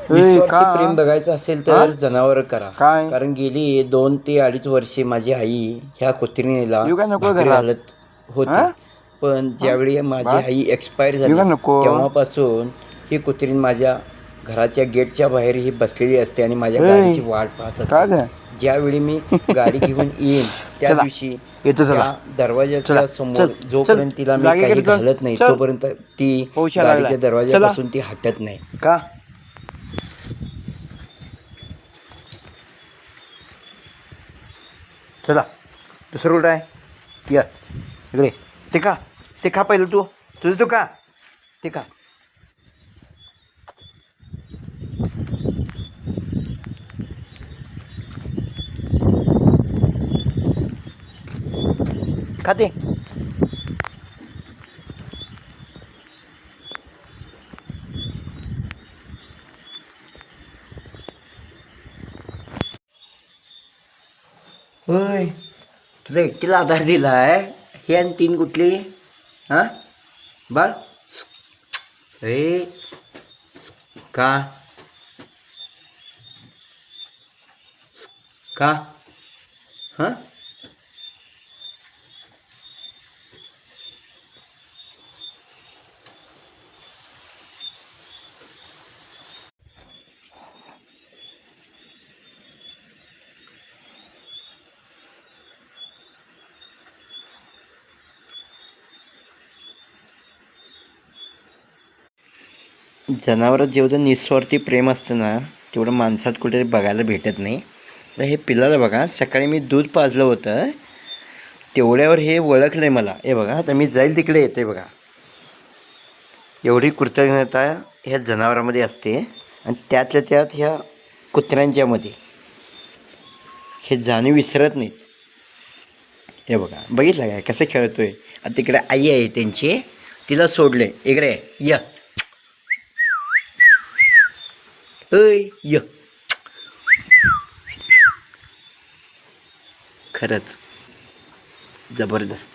निस्वार्थी प्रेम बघायचं असेल तर जनावर करा. काय? कारण गेली 2 ते 2.5 वर्षे माझी आई ह्या कुत्रिणीला येऊ का नको भाकरी घरात? घालत होती. पण ज्यावेळी माझी आई एक्सपायर येऊ का झाली नको? तेव्हापासून ही कुत्रीण माझ्या घराच्या गेटच्या बाहेर ही बसलेली असते आणि माझ्या ए, गाडीची वाट पाहत काय असते. ते? ज्यावेळी मी गाडी घेऊन येईन त्या चला, दिवशी येतो चला. त्या दरवाजाच्या चला, समोर चल, जोपर्यंत तिला मी जागेकडे काही चल, घालत नाही चल. तोपर्यंत ती पाऊस यायला गाडीच्या लागलाय. दरवाजापासून ती हटत नाही. का? चला, दुसरं कुठं आहे? या इकडे. ते खा पहिलं तुझं तू का ते खा. खाते. होय, तुला एकटीला आधार दिलाय हे आणि 3 कुठली हां बाळ रे का का हां जनावरात जेवढं निस्वार्थी प्रेम असतं ना तेवढं माणसात कुठे बघायला भेटत नाही. तर हे पिल्लाला बघा, सकाळी मी दूध पाजलं होतं तेवढ्यावर हे ओळखलं आहे मला. हे बघा, आता मी जाईल तिकडे येते बघा. एवढी कृतज्ञता ह्या जनावरांमध्ये असते आणि त्यातल्या त्यात ह्या कुत्र्यांच्यामध्ये हे जाणीव विसरत नाहीत. हे बघा, बघितलं काय कसं खेळतोय. आता तिकडे आई आहे त्यांची, तिला सोडले इकडे य य खरंच जबरदस्त.